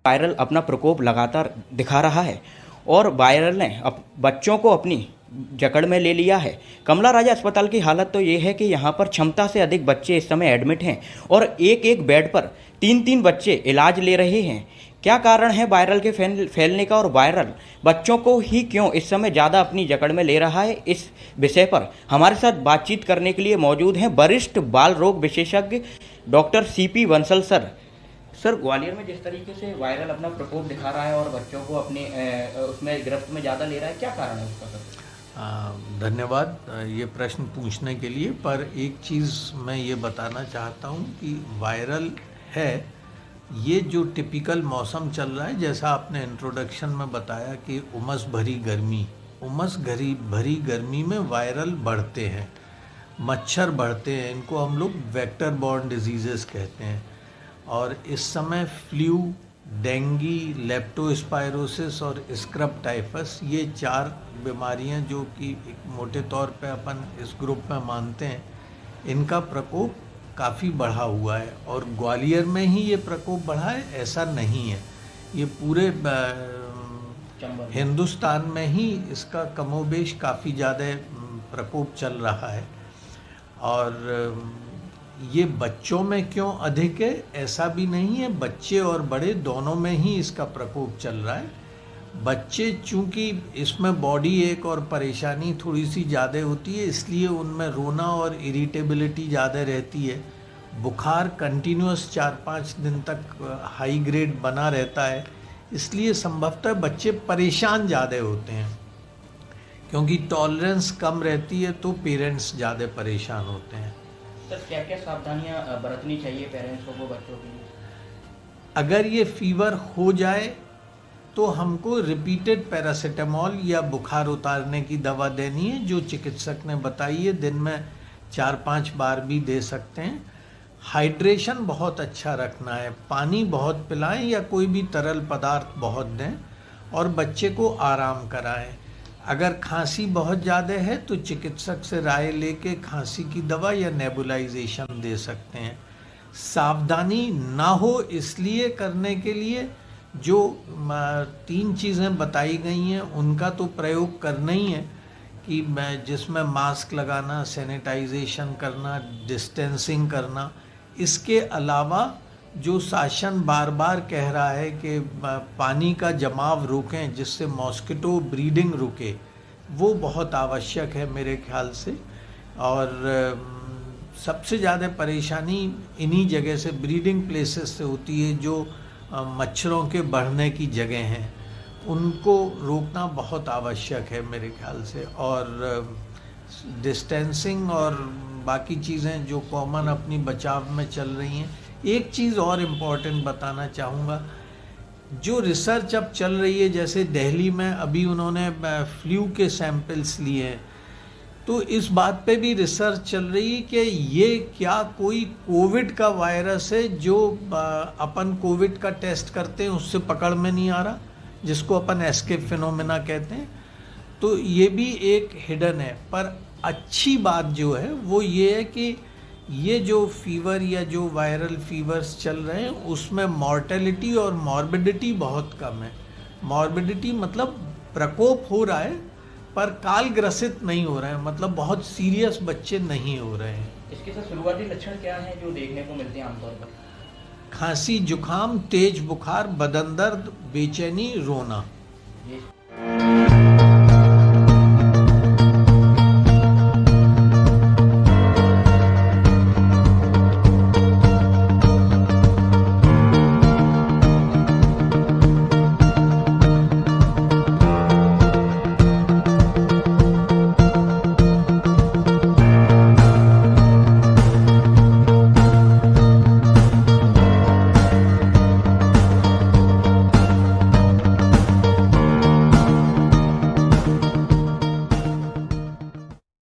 Viral अपना प्रकोप लगातार दिखा रहा है और वायरल ने बच्चों को अपनी जकड़ में ले लिया है। कमला राजा अस्पताल की हालत तो ये है कि यहाँ पर क्षमता से अधिक बच्चे इस समय एडमिट हैं और एक एक बेड पर 3-3 बच्चे इलाज ले रहे हैं। क्या कारण है वायरल के फैलने का और वायरल बच्चों को ही क्यों इस समय ज़्यादा अपनी जकड़ में ले रहा है, इस विषय पर हमारे साथ बातचीत करने के लिए मौजूद हैं वरिष्ठ बाल रोग विशेषज्ञ doctor CP Bansal sir. Sir, Gwalior में जिस तरीके से वायरल अपना प्रकोप दिखा रहा है और बच्चों को अपने उसमें गिरफ्त में ज़्यादा ले रहा है, क्या कारण है उसका सर? धन्यवाद ये प्रश्न पूछने के लिए। पर एक चीज़ मैं ये बताना चाहता हूँ कि वायरल है, ये जो टिपिकल मौसम चल रहा है, जैसा आपने इंट्रोडक्शन में बताया कि उमस भरी गर्मी में वायरल बढ़ते हैं, मच्छर बढ़ते हैं, इनको हम लोग वेक्टर बॉर्न डिजीज़ेस कहते हैं। और इस समय फ्लू, डेंगी, लेप्टोस्पायरोसिस और स्क्रब टाइफस, ये 4 बीमारियां जो कि एक मोटे तौर पे अपन इस ग्रुप में मानते हैं, इनका प्रकोप काफ़ी बढ़ा हुआ है। और ग्वालियर में ही ये प्रकोप बढ़ा है ऐसा नहीं है, ये पूरे हिंदुस्तान में ही इसका कमोबेश काफ़ी ज़्यादा प्रकोप चल रहा है। और ये बच्चों में क्यों अधिक है ऐसा भी नहीं है, बच्चे और बड़े दोनों में ही इसका प्रकोप चल रहा है। बच्चे चूँकि इसमें बॉडी एक और परेशानी थोड़ी सी ज़्यादा होती है, इसलिए उनमें रोना और इरिटेबिलिटी ज़्यादा रहती है। बुखार कंटिन्यूस 4-5 दिन तक हाई ग्रेड बना रहता है, इसलिए संभवतः बच्चे परेशान ज़्यादा होते हैं। क्योंकि टॉलरेंस कम रहती है तो पेरेंट्स ज़्यादा परेशान होते हैं। सर, क्या क्या सावधानियां बरतनी चाहिए पेरेंट्स को बच्चों के लिए? अगर ये फीवर हो जाए तो हमको रिपीटेड पैरासीटामॉल या बुखार उतारने की दवा देनी है, जो चिकित्सक ने बताई है। दिन में 4-5 बार भी दे सकते हैं। हाइड्रेशन बहुत अच्छा रखना है, पानी बहुत पिलाएं या कोई भी तरल पदार्थ बहुत दें और बच्चे को आराम कराएं। अगर खांसी बहुत ज़्यादा है तो चिकित्सक से राय लेके खांसी की दवा या नेबुलाइजेशन दे सकते हैं। सावधानी ना हो इसलिए करने के लिए जो 3 चीज़ें बताई गई हैं उनका तो प्रयोग करना ही है, कि जिसमें मास्क लगाना, सैनिटाइजेशन करना, डिस्टेंसिंग करना। इसके अलावा जो शासन बार बार कह रहा है कि पानी का जमाव रोकें जिससे मॉस्किटो ब्रीडिंग रुके, वो बहुत आवश्यक है मेरे ख्याल से। और सबसे ज़्यादा परेशानी इन्हीं जगह से, ब्रीडिंग प्लेसेस से होती है, जो मच्छरों के बढ़ने की जगह हैं, उनको रोकना बहुत आवश्यक है मेरे ख्याल से। और डिस्टेंसिंग और बाकी चीज़ें जो कॉमन अपनी बचाव में चल रही हैं। एक चीज़ और इम्पॉर्टेंट बताना चाहूँगा, जो रिसर्च अब चल रही है, जैसे दिल्ली में अभी उन्होंने फ्लू के सैंपल्स लिए हैं, तो इस बात पे भी रिसर्च चल रही है कि ये क्या कोई कोविड का वायरस है जो अपन कोविड का टेस्ट करते हैं उससे पकड़ में नहीं आ रहा, जिसको अपन एस्केप फिनोमेना कहते हैं। तो ये भी एक हिडन है। पर अच्छी बात जो है वो ये है कि ये जो फीवर या जो वायरल फीवर्स चल रहे हैं उसमें मॉर्टेलिटी और मॉर्बिडिटी बहुत कम है। मॉर्बिडिटी मतलब प्रकोप हो रहा है पर काल ग्रसित नहीं हो रहे हैं, मतलब बहुत सीरियस बच्चे नहीं हो रहे हैं। इसके साथ शुरुआती लक्षण क्या हैं जो देखने को मिलते हैं आमतौर पर? खांसी, जुकाम, तेज बुखार, बदन दर्द, बेचैनी, रोना।